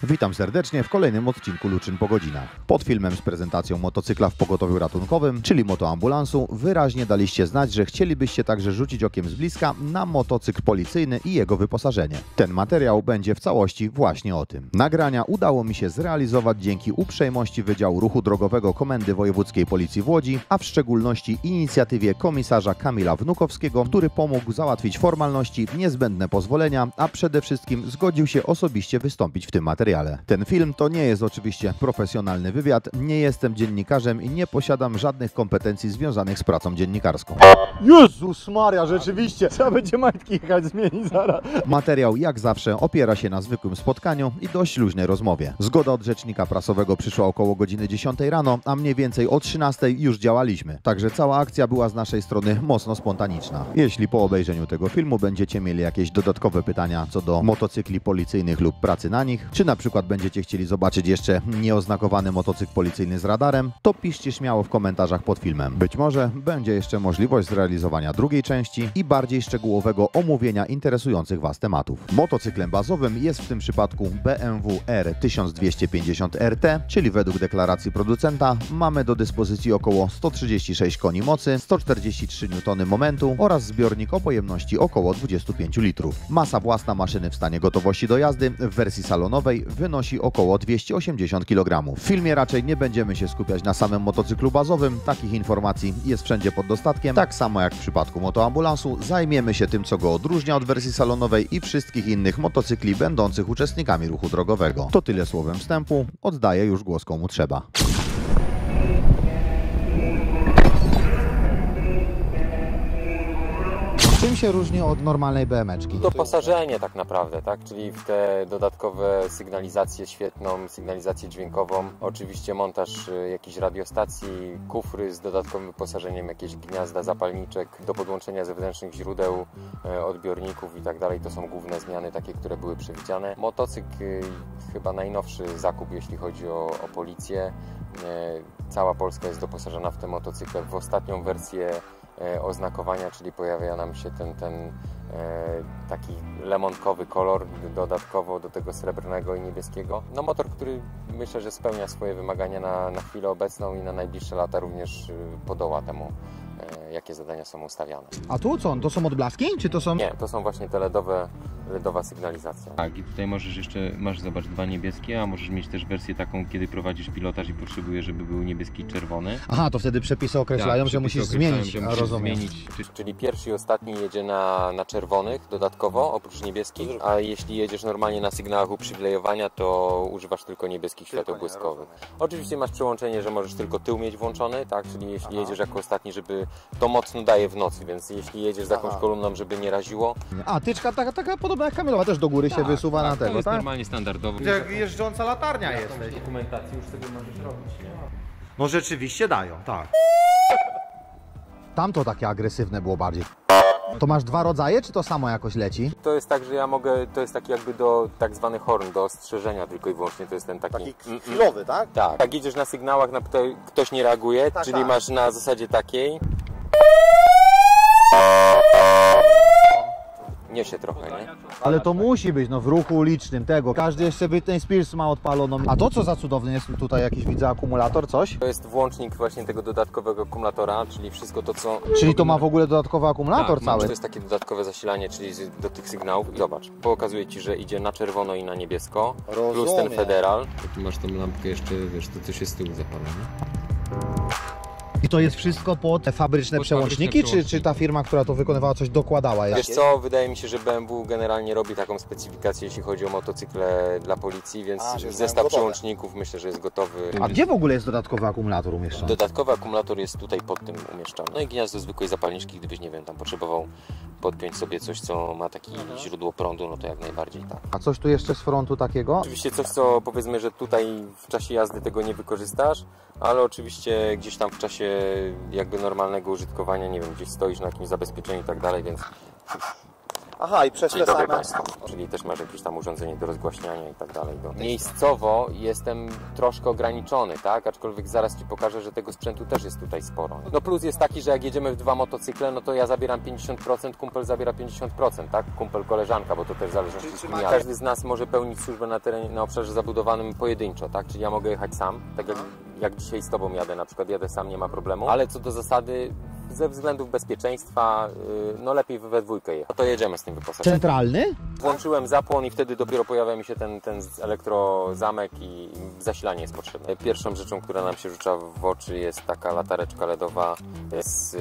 Witam serdecznie w kolejnym odcinku Luczyn po godzinach. Pod filmem z prezentacją motocykla w pogotowiu ratunkowym, czyli motoambulansu, wyraźnie daliście znać, że chcielibyście także rzucić okiem z bliska na motocykl policyjny i jego wyposażenie. Ten materiał będzie w całości właśnie o tym. Nagrania udało mi się zrealizować dzięki uprzejmości Wydziału Ruchu Drogowego Komendy Wojewódzkiej Policji w Łodzi, a w szczególności inicjatywie komisarza Kamila Wnukowskiego, który pomógł załatwić formalności, niezbędne pozwolenia, a przede wszystkim zgodził się osobiście wystąpić w tym materiale. Ten film to nie jest oczywiście profesjonalny wywiad, nie jestem dziennikarzem i nie posiadam żadnych kompetencji związanych z pracą dziennikarską. Jezus Maria, rzeczywiście! Trzeba będzie majtki jechać zmienić zaraz. Materiał jak zawsze opiera się na zwykłym spotkaniu i dość luźnej rozmowie. Zgoda od rzecznika prasowego przyszła około godziny 10 rano, a mniej więcej o 13 już działaliśmy. Także cała akcja była z naszej strony mocno spontaniczna. Jeśli po obejrzeniu tego filmu będziecie mieli jakieś dodatkowe pytania co do motocykli policyjnych lub pracy na nich, czy na przykład będziecie chcieli zobaczyć jeszcze nieoznakowany motocykl policyjny z radarem, to piszcie śmiało w komentarzach pod filmem. Być może będzie jeszcze możliwość zrealizowania drugiej części i bardziej szczegółowego omówienia interesujących Was tematów. Motocyklem bazowym jest w tym przypadku BMW R 1250 RT, czyli według deklaracji producenta mamy do dyspozycji około 136 koni mocy, 143 Nm momentu oraz zbiornik o pojemności około 25 litrów. Masa własna maszyny w stanie gotowości do jazdy w wersji salonowej wynosi około 280 kg. W filmie raczej nie będziemy się skupiać na samym motocyklu bazowym, takich informacji jest wszędzie pod dostatkiem. Tak samo jak w przypadku motoambulansu zajmiemy się tym, co go odróżnia od wersji salonowej i wszystkich innych motocykli będących uczestnikami ruchu drogowego. To tyle słowem wstępu, oddaję już głos komu trzeba. Czym się różni od normalnej BM-eczki? Doposażenie tak naprawdę, tak? Czyli w te dodatkowe sygnalizację świetną, sygnalizację dźwiękową, oczywiście montaż jakichś radiostacji, kufry z dodatkowym wyposażeniem, jakieś gniazda zapalniczek do podłączenia zewnętrznych źródeł, odbiorników i tak dalej. To są główne zmiany takie, które były przewidziane. Motocykl chyba najnowszy zakup, jeśli chodzi o policję. Cała Polska jest doposażona w te motocykle. W ostatnią wersję oznakowania, czyli pojawia nam się ten taki lemonkowy kolor dodatkowo do tego srebrnego i niebieskiego. No motor, który myślę, że spełnia swoje wymagania na chwilę obecną i na najbliższe lata również podoła temu, jakie zadania są ustawiane. A tu co? To są odblaski? Czy to są... Nie, to są właśnie te LEDowa sygnalizacja. Tak, i tutaj możesz jeszcze, zobacz, dwa niebieskie, a możesz mieć też wersję taką, kiedy prowadzisz pilotaż i potrzebujesz, żeby był niebieski i czerwony. Aha, to wtedy przepisy określają, tak, że musisz zmienić, rozumiem. Czyli pierwszy i ostatni jedzie na czerwonych dodatkowo, oprócz niebieskich, a jeśli jedziesz normalnie na sygnałach uprzywilejowania, to używasz tylko niebieskich świateł błyskowych. Oczywiście masz przełączenie, że możesz tylko tył mieć włączony, tak, czyli jeśli jedziesz jako ostatni, żeby to mocno daje w nocy, więc jeśli jedziesz z jakąś kolumną, żeby nie raziło. A, tyczka taka podobna jak Kamilowa, też do góry się wysuwa na tego, to jest tak? normalnie standardowo. Jak jeżdżąca latarnia jesteś. Dokumentacji już sobie możesz robić, nie? No rzeczywiście dają, tak. Tamto takie agresywne było bardziej. To masz dwa rodzaje, czy to samo jakoś leci? To jest tak, że ja mogę, to jest taki jakby do tak zwany horn, do ostrzeżenia tylko i wyłącznie, to jest ten taki chwilowy, tak? Tak. Jak jedziesz na sygnałach, na ktoś nie reaguje, Tak, czyli tak. masz na zasadzie takiej. Niesie trochę, nie? Ale to musi być, no w ruchu ulicznym tego. Każdy jeszcze Britney Spears ma odpaloną. A to co za cudowny jest tutaj jakiś, widzę, akumulator, coś? To jest włącznik właśnie tego dodatkowego akumulatora, czyli wszystko to, co... Czyli to ma w ogóle dodatkowy akumulator To cały. jest takie dodatkowe zasilanie, czyli do tych sygnałów. I zobacz, pokazuje Ci, że idzie na czerwono i na niebiesko, plus ten federal. Tu masz tą lampkę jeszcze, wiesz, to coś jest z tyłu zapalone. I to jest wszystko pod fabryczne przełączniki, czy ta firma, która to wykonywała, coś dokładała? Wiesz co, wydaje mi się, że BMW generalnie robi taką specyfikację, jeśli chodzi o motocykle dla policji, więc zestaw przełączników myślę, że jest gotowy. A gdzie w ogóle jest dodatkowy akumulator umieszczony? Dodatkowy akumulator jest tutaj pod tym umieszczony. No i gniazdo zwykłej zapalniczki, gdybyś, nie wiem, tam potrzebował podpiąć sobie coś, co ma takie źródło prądu, no to jak najbardziej tak. A coś tu jeszcze z frontu takiego? Oczywiście coś, co powiedzmy, że tutaj w czasie jazdy tego nie wykorzystasz, ale oczywiście gdzieś tam w czasie jakby normalnego użytkowania, nie wiem, gdzieś stoisz na jakimś zabezpieczeniu i tak dalej, więc Aha, i przez Dzień te dobry same... Państwu. Czyli też masz jakieś tam urządzenie do rozgłaśniania i tak dalej. Miejscowo jestem troszkę ograniczony, tak? Aczkolwiek zaraz Ci pokażę, że tego sprzętu też jest tutaj sporo. No plus jest taki, że jak jedziemy w 2 motocykle, no to ja zabieram 50%, kumpel zabiera 50%, tak? Kumpel, koleżanka, bo to też zależy od wszystkich. Każdy z nas może pełnić służbę na obszarze zabudowanym pojedynczo, tak? Czyli ja mogę jechać sam, tak jak dzisiaj z Tobą jadę, na przykład jadę sam, nie ma problemu, ale co do zasady, ze względów bezpieczeństwa, no lepiej we dwójkę jechać. No to jedziemy z tym wyposażeniem. Centralny? Włączyłem zapłon i wtedy dopiero pojawia mi się ten elektrozamek i zasilanie jest potrzebne. Pierwszą rzeczą, która nam się rzuca w oczy, jest taka latareczka LEDowa z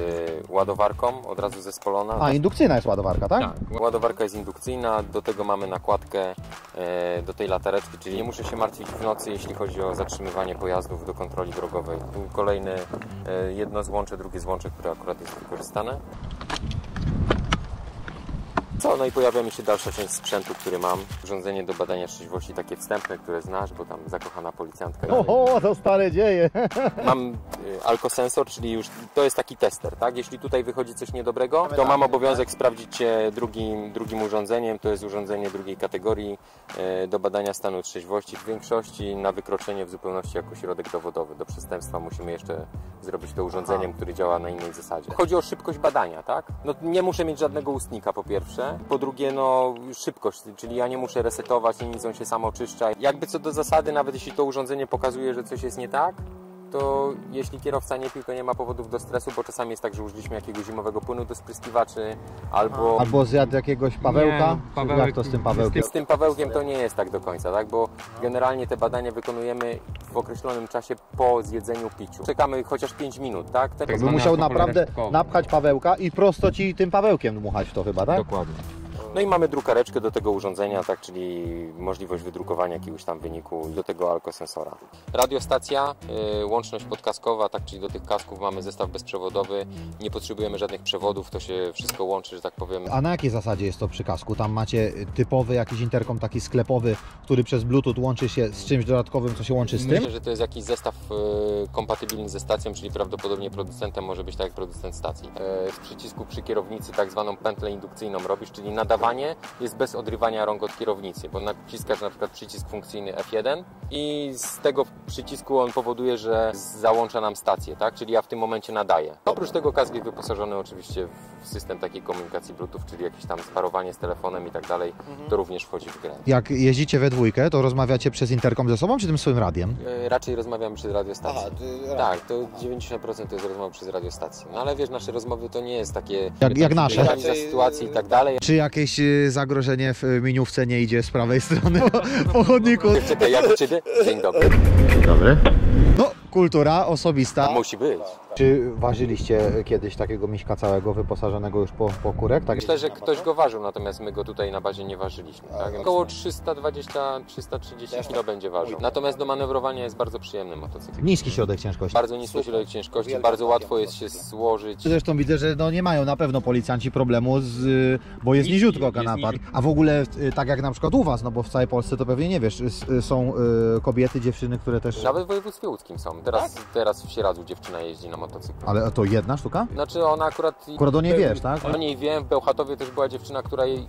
ładowarką, od razu zespolona. A, indukcyjna jest ładowarka, tak? Tak, ładowarka jest indukcyjna, do tego mamy nakładkę do tej latareczki, czyli nie muszę się martwić w nocy, jeśli chodzi o zatrzymywanie pojazdów do kontroli drogowej. Tu kolejne jedno złącze, drugie złącze, które akurat jest wykorzystane. No i pojawia mi się dalsza część sprzętu, który mam. Urządzenie do badania trzeźwości, takie wstępne, które znasz, bo tam zakochana policjantka. Oho, to stare dzieje. Mam alkosensor, czyli już to jest taki tester, tak? Jeśli tutaj wychodzi coś niedobrego, to mam obowiązek sprawdzić się drugim urządzeniem. To jest urządzenie drugiej kategorii do badania stanu trzeźwości. W większości na wykroczenie w zupełności jako środek dowodowy. Do przestępstwa musimy jeszcze zrobić to urządzeniem, który działa na innej zasadzie. Chodzi o szybkość badania, tak? No, nie muszę mieć żadnego ustnika po pierwsze. Po drugie, no szybkość, czyli ja nie muszę resetować, nic, on się sam oczyszcza. Jakby co do zasady, nawet jeśli to urządzenie pokazuje, że coś jest nie tak, to jeśli kierowca nie pił, to nie ma powodów do stresu, bo czasami jest tak, że użyliśmy jakiegoś zimowego płynu do spryskiwaczy, Albo zjadł jakiegoś pawełka? Nie, Jak to z tym pawełkiem? Z tym pawełkiem to nie jest tak do końca, tak? Bo generalnie te badania wykonujemy w określonym czasie po zjedzeniu, piciu. Czekamy chociaż 5 minut, tak? To by musiał naprawdę napchać pawełka i prosto Ci tym pawełkiem dmuchać w to chyba, tak? Dokładnie. No i mamy drukareczkę do tego urządzenia, tak, czyli możliwość wydrukowania jakiegoś tam wyniku do tego alkosensora. Radiostacja, łączność podkaskowa, tak, czyli do tych kasków mamy zestaw bezprzewodowy, nie potrzebujemy żadnych przewodów, to się wszystko łączy, że tak powiem. A na jakiej zasadzie jest to przy kasku? Tam macie typowy jakiś interkom taki sklepowy, który przez Bluetooth łączy się z czymś dodatkowym, co się łączy z tym? Myślę, że to jest jakiś zestaw kompatybilny ze stacją, czyli prawdopodobnie producentem może być tak jak producent stacji. Z przycisku przy kierownicy tak zwaną pętlę indukcyjną robisz, czyli nadawanie jest bez odrywania rąk od kierownicy, bo naciskasz na przykład przycisk funkcyjny F1 i z tego przycisku on powoduje, że załącza nam stację, tak? Czyli ja w tym momencie nadaję. Oprócz tego kask jest wyposażony oczywiście w system takiej komunikacji Bluetooth, czyli jakieś tam sparowanie z telefonem i tak dalej, to również wchodzi w grę. Jak jeździcie we dwójkę, to rozmawiacie przez interkom ze sobą, czy tym swoim radiem? Raczej rozmawiamy przez radiostację. Tak, to 90% to jest rozmowa przez radiostację. No ale wiesz, nasze rozmowy to nie jest takie... Jak nasze? Analiza sytuacji i tak dalej. Czy jakieś zagrożenie w miniówce nie idzie z prawej strony po chodniku? Czekaj, jak u Ciebie? Dzień dobry. Dobry. No, kultura osobista. Musi być. Czy ważyliście kiedyś takiego miśka całego, wyposażonego już po kurek? Tak? Myślę, że ktoś go ważył, natomiast my go tutaj na bazie nie ważyliśmy. Tak? Około 320-330 kg będzie ważył. Natomiast do manewrowania jest bardzo przyjemny motocykl. Niski środek ciężkości. Bardzo niski środek ciężkości, bardzo łatwo jest się złożyć. Zresztą widzę, że no nie mają na pewno policjanci problemu, bo jest niziutko kanapad. A w ogóle tak jak na przykład u Was, no bo w całej Polsce to pewnie nie wiesz, są kobiety, dziewczyny, które też... Nawet w województwie łódzkim są. Teraz w Sieradzu dziewczyna jeździ na motocyklu. Ale to jedna sztuka? Znaczy ona akurat... Akurat o niej wiesz, tak? O niej wiem, w Bełchatowie też była dziewczyna,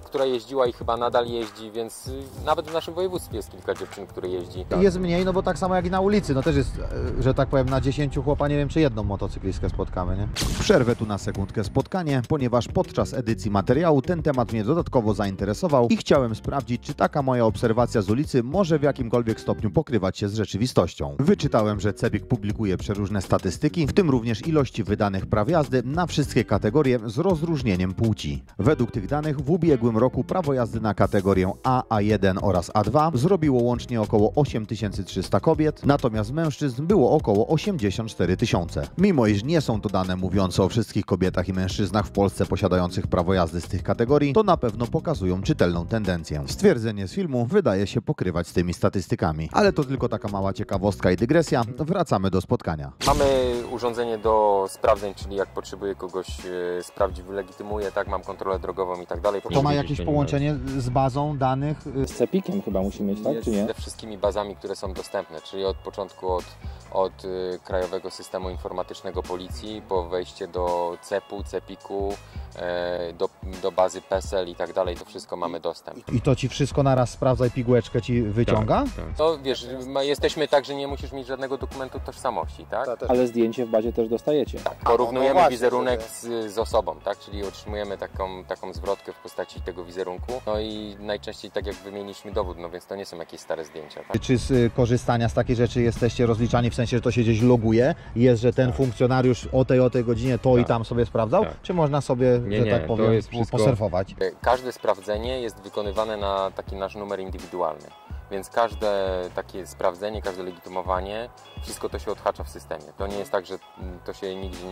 która jeździła i chyba nadal jeździ, więc nawet w naszym województwie jest kilka dziewczyn, które jeździ. Jest mniej, no bo tak samo jak i na ulicy, no też jest, że tak powiem, na 10 chłopa, nie wiem czy jedną motocyklistkę spotkamy, nie? Przerwę tu na sekundkę spotkanie, ponieważ podczas edycji materiału ten temat mnie dodatkowo zainteresował i chciałem sprawdzić, czy taka moja obserwacja z ulicy może w jakimkolwiek stopniu pokrywać się z rzeczywistością. Wyczytałem, że CEBIK publikuje przeróżne statystyki, w tym również ilości wydanych praw jazdy na wszystkie kategorie z rozróżnieniem płci. Według tych danych w ubiegłym roku prawo jazdy na kategorię A, A1 oraz A2 zrobiło łącznie około 8300 kobiet, natomiast mężczyzn było około 84 000. Mimo iż nie są to dane mówiące o wszystkich kobietach i mężczyznach w Polsce posiadających prawo jazdy z tych kategorii, to na pewno pokazują czytelną tendencję. Stwierdzenie z filmu wydaje się pokrywać z tymi statystykami. Ale to tylko taka mała ciekawostka i dygresja. Wracamy do spotkania. Mamy urządzenie do sprawdzeń, czyli jak potrzebuję kogoś sprawdzić, wylegitymuję, tak, mam kontrolę drogową i tak dalej. To ma jakieś połączenie z bazą danych? Z CEPIK-iem chyba musi mieć, tak, czy nie? Ze wszystkimi bazami, które są dostępne, czyli od początku od Krajowego Systemu Informatycznego Policji, po wejście do CEP-u, CEPIK-u, do bazy PESEL i tak dalej, to wszystko mamy dostęp. I to ci wszystko naraz sprawdza i pigułeczkę ci wyciąga? Tak. No wiesz, jesteśmy tak, że nie musisz mieć żadnego dokumentu tożsamości, tak? Ale zdjęcie w bazie też dostajecie. Tak, porównujemy właśnie, wizerunek z osobą, tak? Czyli otrzymujemy taką zwrotkę w postaci tego wizerunku. No i najczęściej tak jak wymieniliśmy dowód, no więc to nie są jakieś stare zdjęcia, tak? Czy z korzystania z takiej rzeczy jesteście rozliczani, w sensie, że to się gdzieś loguje? Jest, że ten funkcjonariusz o tej godzinie to i tam sobie sprawdzał? Tak. Czy można sobie, że tak to powiem, jest wszystko... posurfować? Każde sprawdzenie jest wykonywane na taki nasz numer indywidualny. Więc każde takie sprawdzenie, każde legitymowanie, wszystko to się odhacza w systemie. To nie jest tak, że to się nigdzie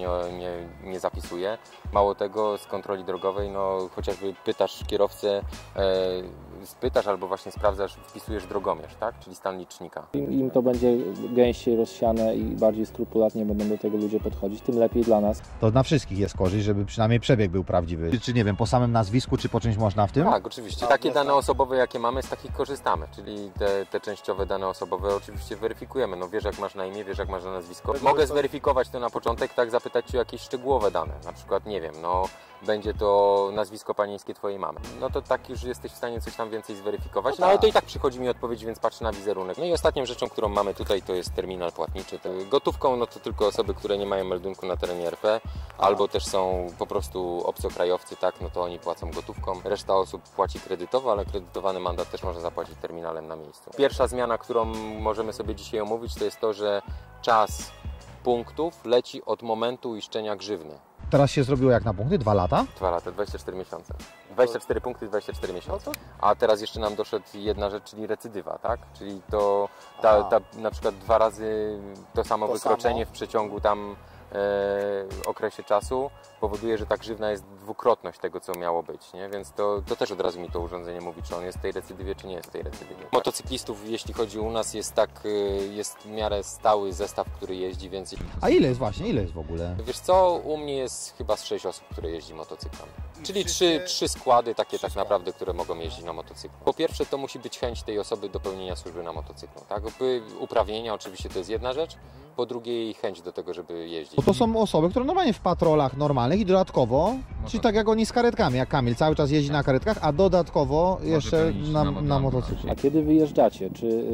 nie zapisuje. Mało tego, z kontroli drogowej, no chociażby pytasz kierowcę, spytasz albo właśnie sprawdzasz, wpisujesz drogomierz, tak? Czyli stan licznika. Im to będzie gęściej rozsiane i bardziej skrupulatnie będą do tego ludzie podchodzić, tym lepiej dla nas. To na wszystkich jest korzyść, żeby przynajmniej przebieg był prawdziwy. Czy nie wiem, po samym nazwisku, czy po czymś można w tym? Tak, oczywiście. Takie dane osobowe, jakie mamy, z takich korzystamy. Czyli te częściowe dane osobowe oczywiście weryfikujemy. No wiesz, jak masz na imię, wiesz, jak masz na nazwisko. Mogę zweryfikować to na początek, tak, zapytać Cię o jakieś szczegółowe dane. Na przykład, nie wiem, no będzie to nazwisko panieńskie Twojej mamy. No to tak już jesteś w stanie coś tam więcej zweryfikować. No ale to i tak przychodzi mi odpowiedź, więc patrzę na wizerunek. No i ostatnią rzeczą, którą mamy tutaj, to jest terminal płatniczy. Gotówką, no to tylko osoby, które nie mają meldunku na terenie RP, albo też są po prostu obcokrajowcy, tak, no to oni płacą gotówką. Reszta osób płaci kredytowo, ale kredytowany mandat też można zapłacić terminalem na miejscu. Pierwsza zmiana, którą możemy sobie dzisiaj omówić, to jest to, że czas punktów leci od momentu uiszczenia grzywny. Teraz się zrobiło jak na punkty? 2 lata? 2 lata, 24 miesiące. 24 punkty, 24 miesiące. A teraz jeszcze nam doszedł jedna rzecz, czyli recydywa, tak? Czyli to na przykład 2 razy to samo wykroczenie w przeciągu tam okresie czasu powoduje, że ta grzywna jest dwukrotność tego, co miało być, nie? Więc to też od razu mi to urządzenie mówi, czy on jest w tej recydywie, czy nie jest w tej recydywie. Motocyklistów, jeśli chodzi u nas, jest w miarę stały zestaw, który jeździ, więc... A ile jest w ogóle? Wiesz co, u mnie jest chyba z 6 osób, które jeździ motocyklem. Czyli trzy składy takie tak naprawdę, które mogą jeździć na motocyklu. Po pierwsze, to musi być chęć tej osoby do pełnienia służby na motocyklu, tak? Uprawnienia oczywiście to jest jedna rzecz, po drugie jej chęć do tego, żeby jeździć. Bo to są osoby, które normalnie w patrolach normalnych i dodatkowo, czyli tak jak oni z karetkami, jak Kamil cały czas jeździ na karetkach, a dodatkowo jeszcze na motocyklu. A kiedy wyjeżdżacie? Czy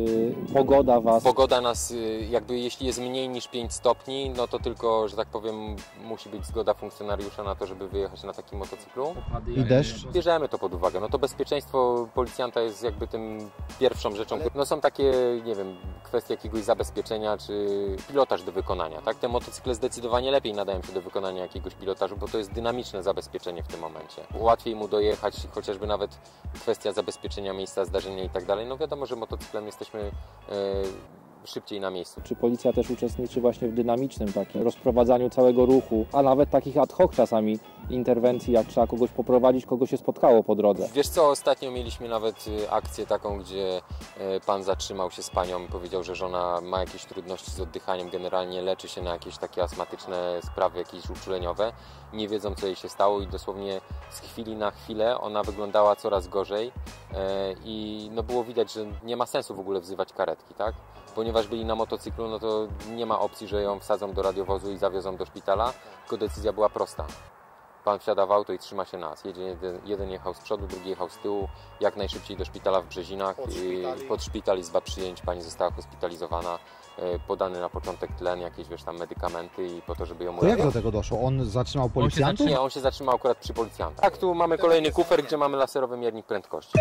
pogoda was... Pogoda nas, jakby jeśli jest mniej niż 5 stopni, no to tylko, że tak powiem, musi być zgoda funkcjonariusza na to, żeby wyjechać na takim motocyklu. I deszcz? Bierzemy to pod uwagę. No to bezpieczeństwo policjanta jest jakby tym pierwszą rzeczą. No są takie, nie wiem, kwestie jakiegoś zabezpieczenia, czy pilotaż do wykonania, tak? Te motocykle zdecydowanie lepiej nadają się do wykonania jakiegoś pilotażu, bo to jest dynamiczne zabezpieczenie w tym momencie. Łatwiej mu dojechać, chociażby nawet kwestia zabezpieczenia miejsca zdarzenia i tak dalej. No wiadomo, że motocyklem jesteśmy szybciej na miejscu. Czy policja też uczestniczy właśnie w dynamicznym takim rozprowadzaniu całego ruchu, a nawet takich ad hoc czasami interwencji, jak trzeba kogoś poprowadzić, kogo się spotkało po drodze? Wiesz co, ostatnio mieliśmy nawet akcję taką, gdzie pan zatrzymał się z panią, powiedział, że żona ma jakieś trudności z oddychaniem, generalnie leczy się na jakieś takie astmatyczne sprawy, jakieś uczuleniowe, nie wiedzą, co jej się stało i dosłownie z chwili na chwilę ona wyglądała coraz gorzej i no było widać, że nie ma sensu w ogóle wzywać karetki, tak? Ponieważ byli na motocyklu, no to nie ma opcji, że ją wsadzą do radiowozu i zawiozą do szpitala, tylko decyzja była prosta. Pan wsiada w auto i trzyma się nas. Jeden jechał z przodu, drugi jechał z tyłu, jak najszybciej do szpitala w Brzezinach. Pod szpital, izba przyjęć, pani została hospitalizowana, podany na początek tlen, jakieś wiesz tam medykamenty i po to, żeby ją To jak do tego doszło? On zatrzymał policjantów? Nie, on się zatrzymał akurat przy policjantach. Tak, tu mamy kolejny kufer, gdzie mamy laserowy miernik prędkości.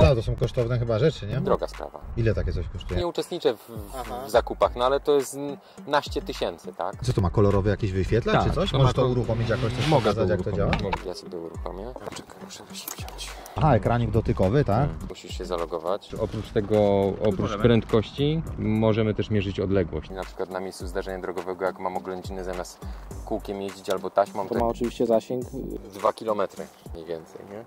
Tak, to są kosztowne chyba rzeczy, nie? Droga sprawa. Ile takie coś kosztuje? Nie uczestniczę w zakupach, no ale to jest naście tysięcy, tak? Co to ma, kolorowy jakiś wyświetlacz Tak, czy coś? to Możesz ma to to- uruchomić jakoś, coś Mogę pokazać to jak to działa? uruchomić. Ja sobie uruchomię. Czekaj, muszę się wziąć. Aha, ekranik dotykowy, tak? Musisz się zalogować. Oprócz tego, oprócz prędkości, możemy też mierzyć odległość. Na przykład na miejscu zdarzenia drogowego, jak mam oględziny zamiast kółkiem jeździć albo taśmą, To to ma oczywiście zasięg 2 km mniej więcej, nie?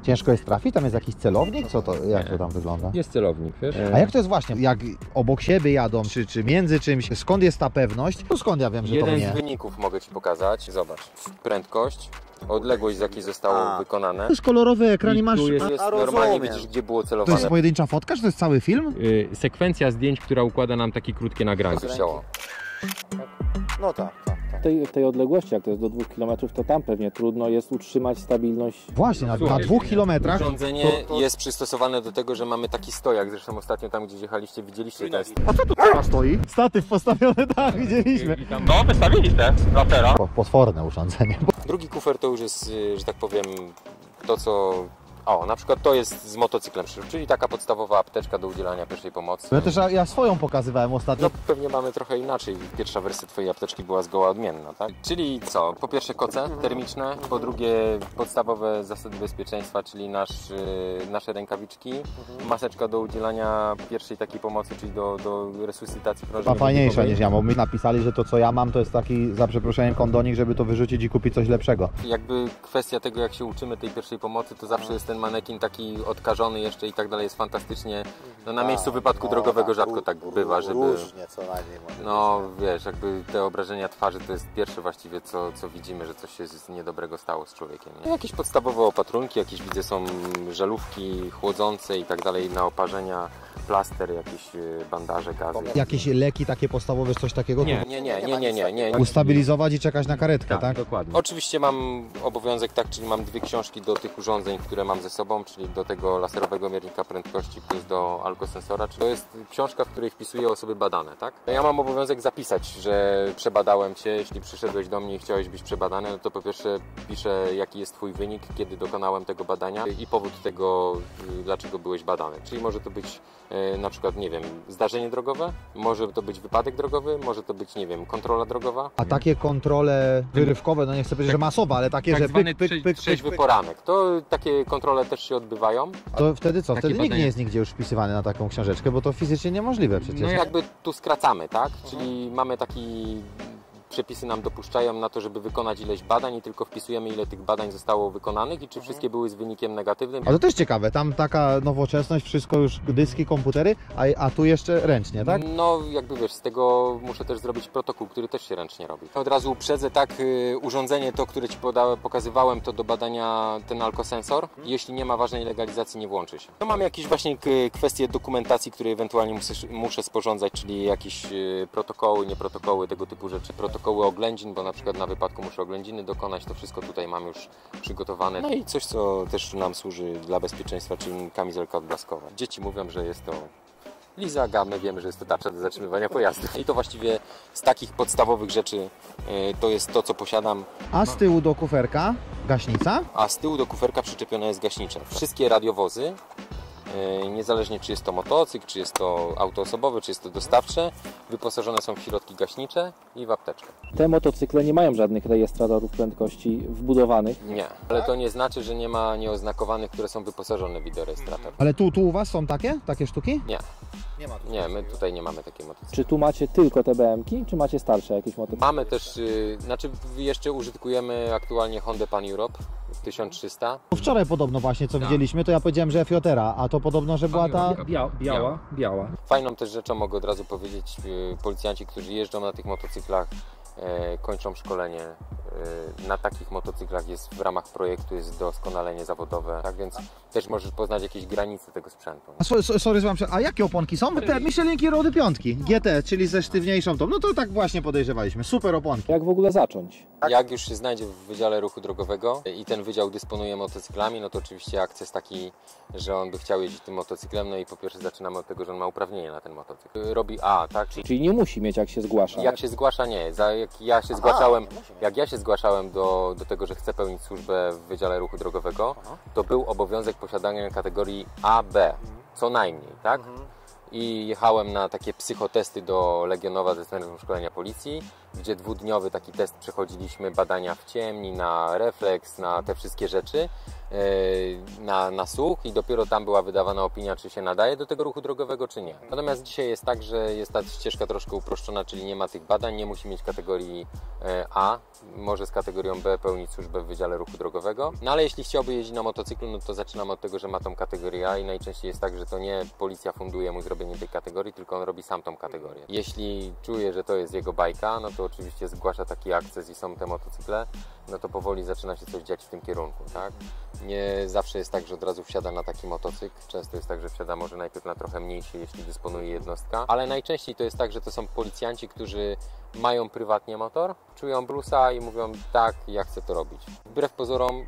Ciężko jest trafić? Tam jest jakiś celownik? Co to, jak to tam wygląda? Jest celownik, wiesz? A jak to jest właśnie, jak obok siebie jadą, czy między czymś, skąd jest ta pewność? To skąd ja wiem, że to Jeden nie? z wyników mogę Ci pokazać. Zobacz. Prędkość, odległość, z jakiej zostało wykonane. To jest kolorowy ekran i masz... tu jest- Jest A, normalnie rozumiem. widzisz, gdzie było To celowane. jest pojedyncza fotka, czy to jest cały film? Sekwencja zdjęć, która układa nam takie krótkie nagranie. To się wzięło. No tak, tak. W tej odległości, jak to jest do 2 km, to tam pewnie trudno jest utrzymać stabilność. Właśnie, na 2 kilometrach. Urządzenie jest przystosowane do tego, że mamy taki stojak, zresztą ostatnio tam, gdzie jechaliście, widzieliście test. Stoi. Statyw postawiony, tak, widzieliśmy. No, wystawiliście, latera. Potworne urządzenie. Drugi kufer to już jest, że tak powiem, to co... O, na przykład to jest z motocyklem, czyli taka podstawowa apteczka do udzielania pierwszej pomocy. Ja też ja swoją pokazywałem ostatnio. No pewnie mamy trochę inaczej. Pierwsza wersja twojej apteczki była zgoła odmienna, tak? Czyli co? Po pierwsze koce termiczne, po drugie podstawowe zasady bezpieczeństwa, czyli nasze rękawiczki, maseczka do udzielania pierwszej takiej pomocy, czyli do resuscytacji Chyba krążenia fajniejsza wybuchowej. niż ja, bo mi napisali, że to co ja mam to jest taki, za przeproszeniem, kondonik, żeby to wyrzucić i kupić coś lepszego. Jakby kwestia tego, jak się uczymy tej pierwszej pomocy, to zawsze jest ten manekin taki odkażony jeszcze i tak dalej, jest fantastycznie. No na miejscu wypadku drogowego rzadko tak bywa, żeby... Różnie co najmniej może No wiesz, jakby te obrażenia twarzy to jest pierwsze właściwie co widzimy, że coś się niedobrego stało z człowiekiem. Nie? Jakieś podstawowe opatrunki, jakieś widzę są żelówki chłodzące i tak dalej na oparzenia, plaster, jakieś bandaże, gazy. Jakieś leki takie podstawowe, coś takiego? Nie. Ustabilizować i czekać na karetkę, tak? Dokładnie. Oczywiście mam obowiązek, tak, czyli mam 2 książki do tych urządzeń, które mam ze sobą, czyli do tego laserowego miernika prędkości plus do alkosensora. Czyli to jest książka, w której wpisuję osoby badane, tak? Ja mam obowiązek zapisać, że przebadałem Cię, jeśli przyszedłeś do mnie i chciałeś być przebadany, no to po pierwsze piszę, jaki jest Twój wynik, kiedy dokonałem tego badania i powód tego, dlaczego byłeś badany. Czyli może to być na przykład, nie wiem, zdarzenie drogowe, może to być wypadek drogowy, może to być, nie wiem, kontrola drogowa. A takie kontrole wyrywkowe, no nie chcę powiedzieć, że masowe, ale takie, tak że zwany pyk. Trzeźwy poranek. To takie kontrole też się odbywają. To wtedy co? Takie Wtedy nikt badania. nie jest nigdzie już wpisywany na taką książeczkę, bo to fizycznie niemożliwe przecież. No jakby tu skracamy, tak? Czyli mamy taki... Przepisy nam dopuszczają na to, żeby wykonać ileś badań i tylko wpisujemy, ile tych badań zostało wykonanych i czy wszystkie były z wynikiem negatywnym. A to też ciekawe, tam taka nowoczesność, wszystko już dyski, komputery, a tu jeszcze ręcznie, tak? No jakby wiesz, z tego muszę też zrobić protokół, który też się ręcznie robi. Od razu uprzedzę, tak, urządzenie to, które Ci pokazywałem, to do badania ten alkosensor. Jeśli nie ma ważnej legalizacji, nie włączy się. No mam jakieś właśnie kwestie dokumentacji, które ewentualnie muszę sporządzać, czyli jakieś protokoły, nieprotokoły, tego typu rzeczy. Protokoły oględzin, bo na przykład na wypadku muszę oględziny dokonać, to wszystko tutaj mam już przygotowane. No i coś, co też nam służy dla bezpieczeństwa, czyli kamizelka odblaskowa. Dzieci mówią, że jest to lizak, a my wiemy, że jest to tarcza do zatrzymywania pojazdu. I to właściwie z takich podstawowych rzeczy to jest to, co posiadam. A z tyłu do kuferka gaśnica? A z tyłu do kuferka przyczepione jest gaśnicze. Wszystkie radiowozy, niezależnie czy jest to motocykl, czy jest to auto osobowe, czy jest to dostawcze, wyposażone są w środki gaśnicze i w apteczkę. Te motocykle nie mają żadnych rejestratorów prędkości wbudowanych. Nie, ale to nie znaczy, że nie ma nieoznakowanych, które są wyposażone w wideorejestrator. Ale tu u Was są takie sztuki? Nie. Nie, my tutaj nie mamy takiej motocykli. Czy tu macie tylko te BM-ki, czy macie starsze jakieś motocykle? Mamy też, znaczy jeszcze użytkujemy aktualnie Hondę Pan Europe 1300. Wczoraj podobno właśnie, co Tak. widzieliśmy, to ja powiedziałem, że FJ-era, a to podobno, że była ta... Biała. Fajną też rzeczą, mogę od razu powiedzieć, policjanci, którzy jeżdżą na tych motocyklach, kończą szkolenie. Na takich motocyklach jest w ramach projektu jest doskonalenie zawodowe, tak więc też możesz poznać jakieś granice tego sprzętu. A sorry, a jakie oponki są? Te Michelinki Rody 5, GT, czyli ze sztywniejszą tą. No to tak właśnie podejrzewaliśmy, super oponki. Jak w ogóle zacząć? Jak już się znajdzie w Wydziale Ruchu Drogowego i ten wydział dysponuje motocyklami, no to oczywiście akces jest taki, że on by chciał jeździć tym motocyklem, no i po pierwsze zaczynamy od tego, że on ma uprawnienie na ten motocykl. Robi A, tak? Czyli nie musi mieć, jak się zgłasza. Jak się zgłasza, nie. Jak ja się zgłaszałem do tego, że chcę pełnić służbę w Wydziale Ruchu Drogowego, to był obowiązek posiadania kategorii A, B, co najmniej, tak? I jechałem na takie psychotesty do Legionowa ze Centrum Szkolenia Policji, gdzie 2-dniowy taki test przechodziliśmy, badania w ciemni, na refleks, na te wszystkie rzeczy, na słuch i dopiero tam była wydawana opinia, czy się nadaje do tego ruchu drogowego, czy nie. Natomiast dzisiaj jest tak, że jest ta ścieżka troszkę uproszczona, czyli nie ma tych badań, nie musi mieć kategorii A, może z kategorią B pełnić służbę w Wydziale Ruchu Drogowego. No ale jeśli chciałby jeździć na motocyklu, no to zaczynamy od tego, że ma tą kategorię A i najczęściej jest tak, że to nie policja funduje mu zrobienie tej kategorii, tylko on robi sam tą kategorię. Jeśli czuje, że to jest jego bajka, no to oczywiście zgłasza taki akces i są te motocykle, no to powoli zaczyna się coś dziać w tym kierunku, tak? Nie zawsze jest tak, że od razu wsiada na taki motocykl, często jest tak, że wsiada może najpierw na trochę mniejszy, jeśli dysponuje jednostka, ale najczęściej to jest tak, że to są policjanci, którzy mają prywatnie motor, czują bluesa i mówią tak, ja chcę to robić. Wbrew pozorom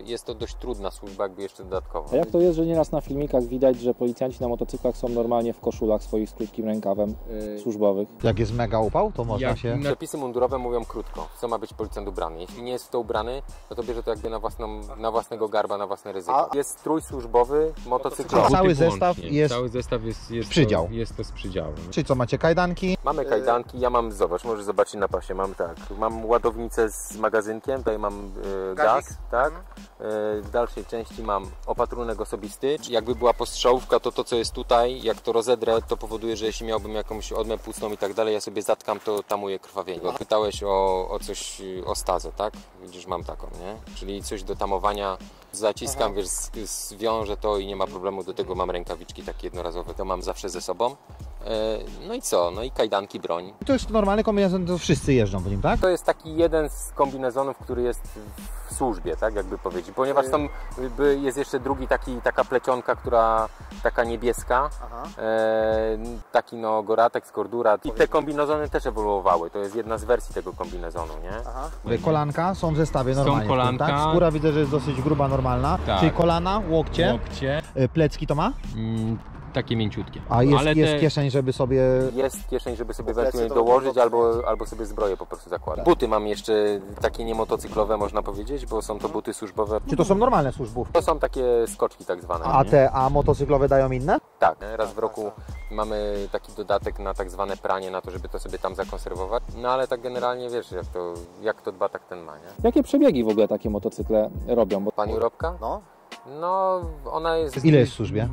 jest to dość trudna służba, jakby jeszcze dodatkowo. A jak to jest, że nieraz na filmikach widać, że policjanci na motocyklach są normalnie w koszulach swoich z krótkim rękawem służbowych? Jak jest mega upał, to można się... Przepisy mundurowe mówią krótko, co ma być policjant ubrany. Jeśli nie jest w to ubrany, no to bierze to jakby na własnego garba, na własne ryzyko. Jest strój służbowy, motocyklowy. Cały zestaw jest... Cały zestaw jest przydział. Jest to z przydziałem. Czyli co, macie kajdanki? Mamy kajdanki, ja mam, zobacz, możesz zobaczyć na pasie, mam ładownicę z magazynkiem, tutaj mam gaz, tak? W dalszej części mam opatrunek osobisty, jakby była postrzałówka, to co jest tutaj, jak to rozedrę, to powoduje, że jeśli miałbym jakąś odmę płucną i tak dalej, ja sobie zatkam, to tamuje krwawienie. Pytałeś o coś, o stazę, tak? Widzisz, mam taką, nie? Czyli coś do tamowania, zaciskam, wiesz, zwiążę to i nie ma problemu, do tego mam rękawiczki takie jednorazowe, to mam zawsze ze sobą. No i co? No i kajdanki, broń. To jest normalny kombinezon, to wszyscy jeżdżą w nim, tak? To jest taki jeden z kombinezonów, który jest w służbie, tak jakby powiedzieć, ponieważ tam jest jeszcze drugi taka plecionka, która taka niebieska, taki no goratek z kordurat i te kombinezony też ewoluowały, to jest jedna z wersji tego kombinezonu, nie? Kolanka są w zestawie normalnie. Są kolanka. Tak? Skóra widzę, że jest dosyć gruba, normalna, Tak. czyli kolana, łokcie, Łokcie. Plecki to ma? Takie mięciutkie. A jest, Ale jest kieszeń, żeby sobie... Jest kieszeń, żeby sobie ewentualnie dołożyć albo sobie zbroję po prostu zakładać. Buty mam jeszcze takie niemotocyklowe, można powiedzieć, bo są to buty służbowe. Czy to są normalne służbówki? To są takie skoczki tak zwane. A motocyklowe dają inne? Tak, raz w roku mamy taki dodatek na tak zwane pranie, na to, żeby to sobie tam zakonserwować. No ale tak generalnie wiesz, jak to dba, tak ten ma, nie? Jakie przebiegi w ogóle takie motocykle robią? Bo Pani Robka? No, ona jest... Ile jest w służbie?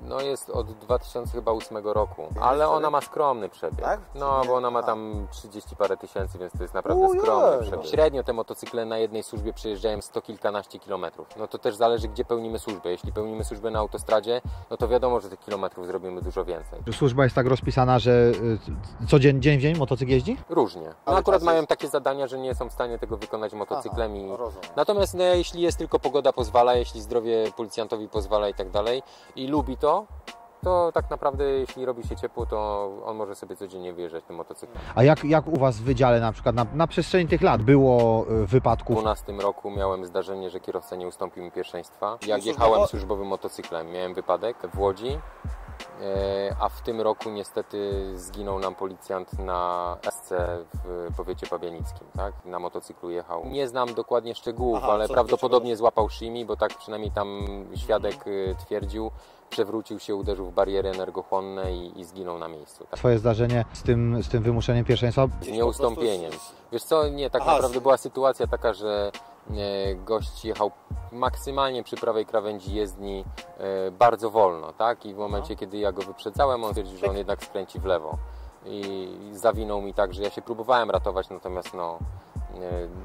No jest od 2008 roku, ale ona ma skromny przebieg. Tak? No, bo ona ma tam 30 parę tysięcy, więc to jest naprawdę skromny przebieg. Średnio te motocykle na jednej służbie przejeżdżają 100 kilkanaście kilometrów. No to też zależy, gdzie pełnimy służbę. Jeśli pełnimy służbę na autostradzie, no to wiadomo, że tych kilometrów zrobimy dużo więcej. Służba jest tak rozpisana, że co dzień w dzień motocykl jeździ? Różnie. No akurat mają takie zadania, że nie są w stanie tego wykonać motocyklem. Natomiast no, jeśli jest tylko pogoda pozwala, jeśli zdrowie policjantowi pozwala i tak dalej i lubi to tak naprawdę jeśli robi się ciepło, to on może sobie codziennie wyjeżdżać tym motocyklem. A jak u Was w wydziale na przykład na przestrzeni tych lat było wypadków? W 2012 roku miałem zdarzenie, że kierowca nie ustąpił mi pierwszeństwa. Jak jechałem służbowym motocyklem, miałem wypadek w Łodzi, a w tym roku niestety zginął nam policjant na SC w powiecie pabianickim, tak? Na motocyklu jechał. Nie znam dokładnie szczegółów, ale prawdopodobnie złapał szymi, bo tak przynajmniej tam świadek twierdził. Przewrócił się, uderzył w bariery energochłonne i zginął na miejscu. Tak? Twoje zdarzenie z tym wymuszeniem pierwszeństwa? Z nieustąpieniem. Wiesz co, nie, tak naprawdę była sytuacja taka, że gość jechał maksymalnie przy prawej krawędzi jezdni bardzo wolno, tak? I w momencie, kiedy ja go wyprzedzałem, on stwierdził, że on jednak skręci w lewo. I zawinął mi tak, że ja się próbowałem ratować, natomiast no,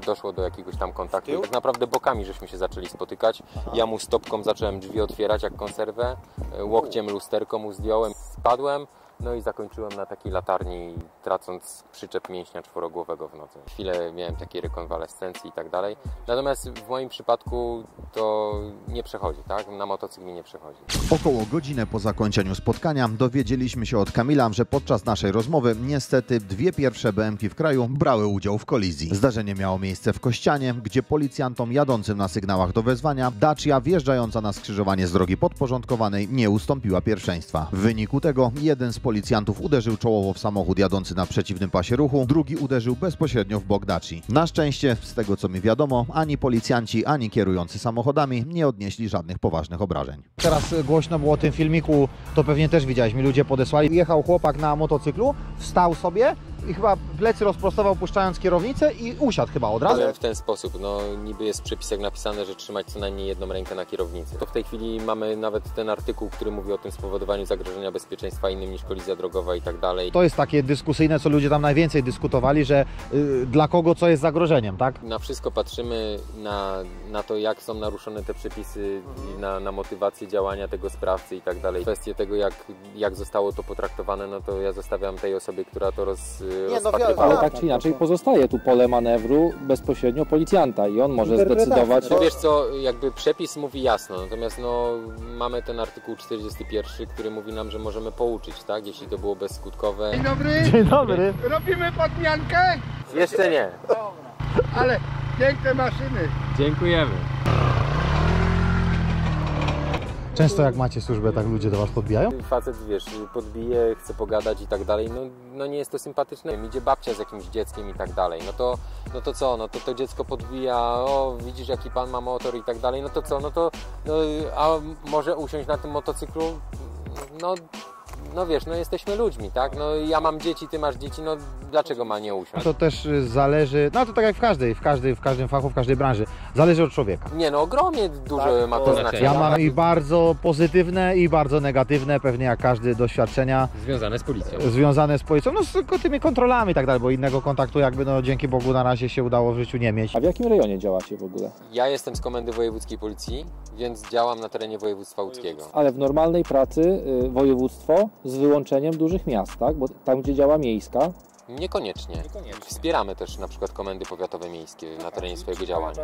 doszło do jakiegoś tam kontaktu. Tak naprawdę bokami żeśmy się zaczęli spotykać. Ja mu stopką zacząłem drzwi otwierać jak konserwę, łokciem lusterko mu zdjąłem, spadłem. No i zakończyłem na takiej latarni, tracąc przyczep mięśnia czworogłowego w nocy. Chwilę miałem takiej rekonwalescencji i tak dalej. Natomiast w moim przypadku to nie przechodzi, tak? Na motocykli nie przechodzi. Około godzinę po zakończeniu spotkania dowiedzieliśmy się od Kamila, że podczas naszej rozmowy niestety dwie pierwsze BM-ki w kraju brały udział w kolizji. Zdarzenie miało miejsce w Kościanie, gdzie policjantom jadącym na sygnałach do wezwania Dacia wjeżdżająca na skrzyżowanie z drogi podporządkowanej nie ustąpiła pierwszeństwa. W wyniku tego jeden z policjantów uderzył czołowo w samochód jadący na przeciwnym pasie ruchu, drugi uderzył bezpośrednio w bok Daci. Na szczęście, z tego co mi wiadomo, ani policjanci, ani kierujący samochodami nie odnieśli żadnych poważnych obrażeń. Teraz głośno było o tym filmiku, to pewnie też widziałeś, mi ludzie podesłali. Jechał chłopak na motocyklu, wstał sobie i chyba plecy rozprostował, puszczając kierownicę i usiadł chyba od razu. Powiem w ten sposób, no niby jest w przepisach napisane, że trzymać co najmniej jedną rękę na kierownicy. To w tej chwili mamy nawet ten artykuł, który mówi o tym spowodowaniu zagrożenia bezpieczeństwa innym niż kolizja drogowa i tak dalej. To jest takie dyskusyjne, co ludzie tam najwięcej dyskutowali, że dla kogo co jest zagrożeniem, tak? Na wszystko patrzymy, na to jak są naruszone te przepisy, na motywację działania tego sprawcy i tak dalej. Kwestię tego jak zostało to potraktowane, no to ja zostawiam tej osobie, która to rozpatrywało. Ale tak czy inaczej pozostaje tu pole manewru bezpośrednio policjanta i on może zdecydować. No wiesz co, jakby przepis mówi jasno, natomiast no, mamy ten artykuł 41, który mówi nam, że możemy pouczyć, tak? Jeśli to było bezskutkowe. Dzień dobry. Dzień dobry. Robimy podmiankę? Jeszcze nie. Dobra. Ale piękne maszyny. Dziękujemy. Często jak macie służbę, tak ludzie do was podbijają? Facet, wiesz, podbije, chce pogadać i tak dalej, no nie jest to sympatyczne. Idzie babcia z jakimś dzieckiem i tak dalej, no to co, no to dziecko podbija, o widzisz jaki pan ma motor i tak dalej, no to co, a może usiąść na tym motocyklu, no wiesz, no jesteśmy ludźmi, tak, no ja mam dzieci, ty masz dzieci, no dlaczego ma nie usiąść? To też zależy, no to tak jak w każdym fachu, w każdej branży, zależy od człowieka. Nie no, ogromnie dużo ma to znaczenie. Ja mam i bardzo pozytywne, i bardzo negatywne, pewnie jak każdy doświadczenia Związane z policją. związane z policją, no z tymi kontrolami i tak dalej, bo innego kontaktu jakby, no dzięki Bogu na razie się udało w życiu nie mieć. A w jakim rejonie działacie w ogóle? Ja jestem z Komendy Wojewódzkiej Policji, więc działam na terenie województwa łódzkiego. Ale w normalnej pracy województwo z wyłączeniem dużych miast, tak? Bo tam, gdzie działa miejska. Niekoniecznie. Wspieramy też na przykład komendy powiatowe miejskie na terenie swojego działania.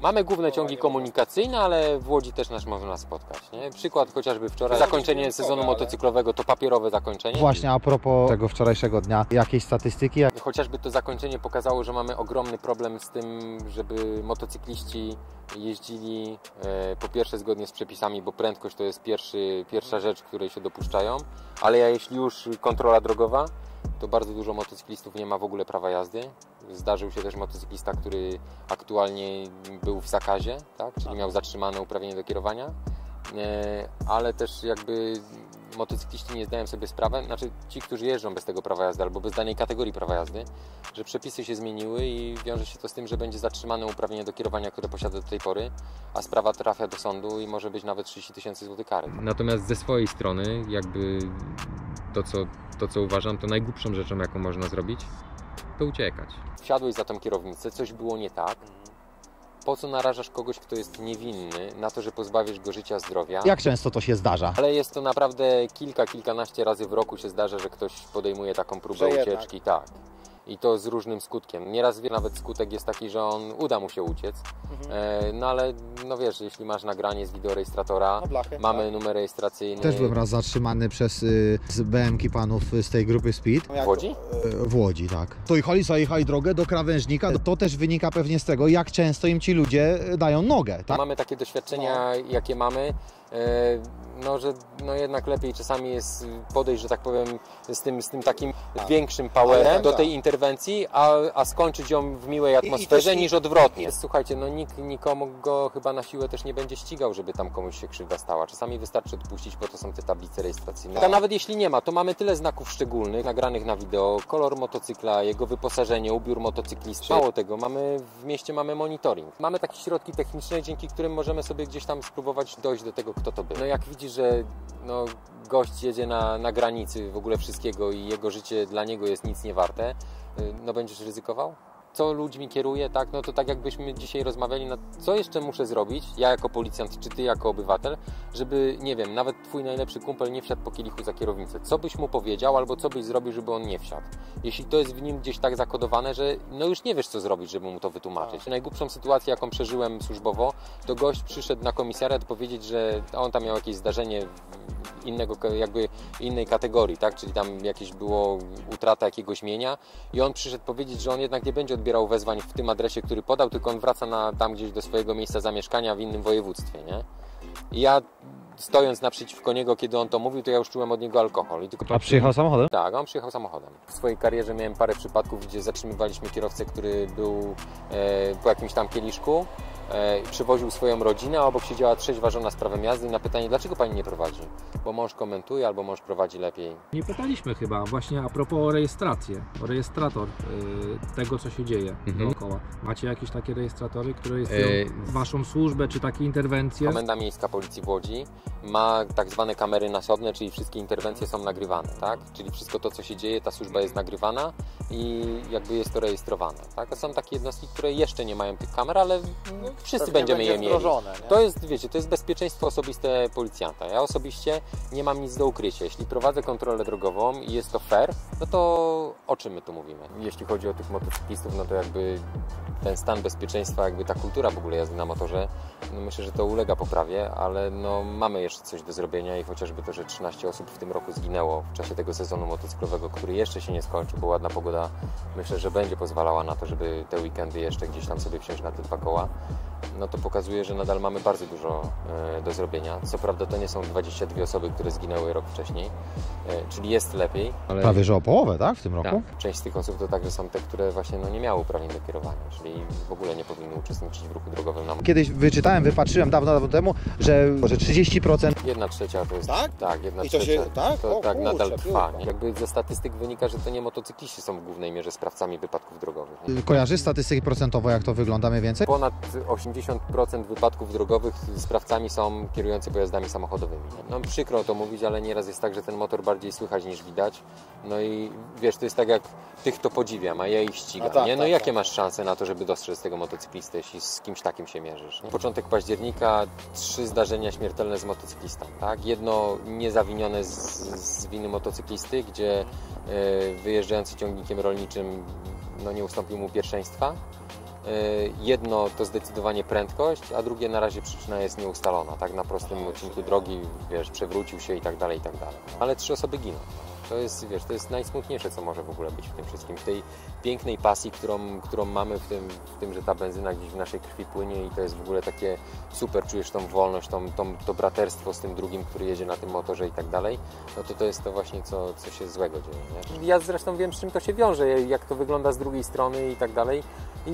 Mamy główne ciągi komunikacyjne, ale w Łodzi też nas można spotkać. Nie? Przykład chociażby wczoraj, zakończenie sezonu motocyklowego to papierowe zakończenie. Właśnie a propos tego wczorajszego dnia, jakieś statystyki? Chociażby to zakończenie pokazało, że mamy ogromny problem z tym, żeby motocykliści jeździli po pierwsze zgodnie z przepisami, bo prędkość to jest pierwsza rzecz, której się dopuszczają, ale jeśli już kontrola drogowa, to bardzo dużo motocyklistów nie ma w ogóle prawa jazdy. Zdarzył się też motocyklista, który aktualnie był w zakazie, tak? Czyli miał zatrzymane uprawnienie do kierowania, ale też jakby motocykliści nie zdają sobie sprawy, znaczy ci, którzy jeżdżą bez tego prawa jazdy albo bez danej kategorii prawa jazdy, że przepisy się zmieniły i wiąże się to z tym, że będzie zatrzymane uprawnienie do kierowania, które posiada do tej pory, a sprawa trafia do sądu i może być nawet 30 000 złotych kary. Natomiast ze swojej strony jakby to co uważam, to najgłupszą rzeczą, jaką można zrobić, to uciekać. Wsiadłeś za tą kierownicę, coś było nie tak. Po co narażasz kogoś, kto jest niewinny, na to, że pozbawisz go życia, zdrowia? Jak często to się zdarza? Ale jest to naprawdę kilkanaście razy w roku się zdarza, że ktoś podejmuje taką próbę ucieczki. Tak. I to z różnym skutkiem. Nieraz nawet skutek jest taki, że on uda mu się uciec. No ale no wiesz, jeśli masz nagranie z wideorejestratora, mamy numer rejestracyjny. Też byłem raz zatrzymany przez z BM-ki panów z tej grupy Speed. W Łodzi? W Łodzi, tak. To jechali drogę do krawężnika. To też wynika pewnie z tego, jak często im ci ludzie dają nogę, tak? Mamy takie doświadczenia, jakie mamy. No, że no jednak lepiej czasami jest podejść, że tak powiem, z tym takim większym powerem do tej interwencji, a skończyć ją w miłej atmosferze niż odwrotnie. Słuchajcie, no nikt nikomu go chyba na siłę też nie będzie ścigał, żeby tam komuś się krzywda stała. Czasami wystarczy odpuścić, po to są te tablice rejestracyjne. A nawet jeśli nie ma, to mamy tyle znaków szczególnych, nagranych na wideo, kolor motocykla, jego wyposażenie, ubiór motocyklisty. Mało tego, w mieście mamy monitoring. Mamy takie środki techniczne, dzięki którym możemy sobie gdzieś tam spróbować dojść do tego, kto to był. No jak widzisz, że no, gość jedzie na granicy w ogóle wszystkiego i jego życie dla niego jest nic nie warte, no będziesz ryzykował? Co ludźmi kieruje, tak? No to tak jakbyśmy dzisiaj rozmawiali, no co jeszcze muszę zrobić, ja jako policjant, czy ty jako obywatel, żeby, nie wiem, nawet twój najlepszy kumpel nie wsiadł po kielichu za kierownicę. Co byś mu powiedział, albo co byś zrobił, żeby on nie wsiadł? Jeśli to jest w nim gdzieś tak zakodowane, że no już nie wiesz, co zrobić, żeby mu to wytłumaczyć. Najgłupszą sytuację, jaką przeżyłem służbowo, to gość przyszedł na komisariat powiedzieć, że on tam miał jakieś zdarzenie innej kategorii, tak? Czyli tam jakieś było utrata jakiegoś mienia i on przyszedł powiedzieć, że on jednak nie będzie odbierał wezwań w tym adresie, który podał, tylko on wraca tam gdzieś do swojego miejsca zamieszkania w innym województwie, nie? I ja stojąc naprzeciwko niego, kiedy on to mówił, to ja już czułem od niego alkohol. A przyjechał samochodem? Tak, on przyjechał samochodem. W swojej karierze miałem parę przypadków, gdzie zatrzymywaliśmy kierowcę, który był po jakimś tam kieliszku, przywoził swoją rodzinę, a obok siedziała trzeźwa żona z prawem jazdy i na pytanie, dlaczego pani nie prowadzi? Bo mąż komentuje, albo mąż prowadzi lepiej. Nie pytaliśmy chyba właśnie a propos o rejestrację, o rejestrator tego, co się dzieje dookoła. Macie jakieś takie rejestratory, które rejestrują waszą służbę, czy takie interwencje? Komenda Miejska Policji w Łodzi ma tak zwane kamery nasobne, czyli wszystkie interwencje są nagrywane, tak? Czyli wszystko to, co się dzieje, ta służba jest nagrywana i jakby jest to rejestrowane, tak? To są takie jednostki, które jeszcze nie mają tych kamer, ale Wszyscy Pewnie będziemy będzie je mieli. wdrożone, nie? To jest, wiecie, to jest bezpieczeństwo osobiste policjanta. Ja osobiście nie mam nic do ukrycia. Jeśli prowadzę kontrolę drogową i jest to fair, no to o czym my tu mówimy? Jeśli chodzi o tych motocyklistów, no to jakby ten stan bezpieczeństwa, jakby ta kultura w ogóle jazdy na motorze, no myślę, że to ulega poprawie, ale no mamy jeszcze coś do zrobienia i chociażby to, że 13 osób w tym roku zginęło w czasie tego sezonu motocyklowego, który jeszcze się nie skończył, bo ładna pogoda myślę, że będzie pozwalała na to, żeby te weekendy jeszcze gdzieś tam sobie wsiąść na te 2 koła, no to pokazuje, że nadal mamy bardzo dużo do zrobienia. Co prawda to nie są 22 osoby, które zginęły rok wcześniej, czyli jest lepiej. Ale Prawie że o połowę, tak? W tym roku? Tak. Część z tych osób to także są te, które właśnie no, nie miały uprawnień do kierowania, czyli w ogóle nie powinny uczestniczyć w ruchu drogowym. Kiedyś wypatrzyłem dawno temu, że 30%. 1/3 to jest... Tak? Tak, 1/3. I to się- tak? To O tak kurczę, nadal trwa. pięknie. Nie? Jakby ze statystyk wynika, że to nie motocykliści są w głównej mierze sprawcami wypadków drogowych. Nie? Kojarzysz statystyki procentowo, jak to wygląda mniej więcej? Ponad 80% wypadków drogowych sprawcami są kierujący pojazdami samochodowymi. No przykro to mówić, ale nieraz jest tak, że ten motor bardziej słychać niż widać. No i wiesz, to jest tak jak tych to podziwiam, a ja ich ścigam. A tak, nie? No tak, jakie tak. masz szanse na to, żeby dostrzec tego motocyklistę, jeśli z kimś takim się mierzysz? Nie? Początek października, 3 zdarzenia śmiertelne z motocyklistą. Tak? Jedno niezawinione z winy motocyklisty, gdzie wyjeżdżający ciągnikiem rolniczym no, nie ustąpił mu pierwszeństwa. Jedno to zdecydowanie prędkość, a drugie na razie przyczyna jest nieustalona. Tak na prostym odcinku drogi, wiesz, przewrócił się i tak dalej, i tak dalej. Ale 3 osoby giną. To jest, wiesz, to jest najsmutniejsze, co może w ogóle być w tym wszystkim. W tej pięknej pasji, którą mamy w tym, że ta benzyna gdzieś w naszej krwi płynie i to jest w ogóle takie super, czujesz tą wolność, to braterstwo z tym drugim, który jedzie na tym motorze i tak dalej, no to jest to właśnie, co się złego dzieje. Nie? Ja zresztą wiem, z czym to się wiąże, jak to wygląda z drugiej strony i tak dalej. I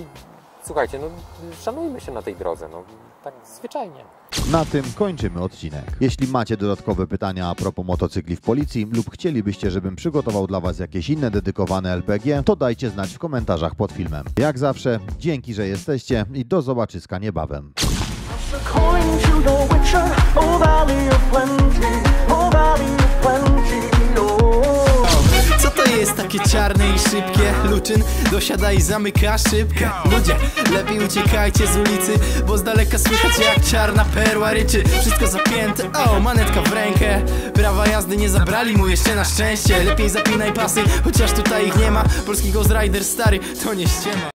słuchajcie, no szanujmy się na tej drodze, no tak zwyczajnie. Na tym kończymy odcinek. Jeśli macie dodatkowe pytania a propos motocykli w policji lub chcielibyście, żebym przygotował dla Was jakieś inne dedykowane LPG, to dajcie znać w komentarzach pod filmem. Jak zawsze, dzięki, że jesteście i do zobaczyska niebawem. According to the Witcher, oh valley of plenty, oh valley of plenty, oh. Co to jest takie czarne i szybkie? Luczyn dosiada i zamyka szybkę. Ludzie, lepiej uciekajcie z ulicy, bo z daleka słychać jak czarna perła ryczy. Wszystko zapięte, o, manetka w rękę. Prawa jazdy nie zabrali mu jeszcze na szczęście. Lepiej zapinaj pasy, chociaż tutaj ich nie ma. Polski Ghost Rider stary, to nie ściema.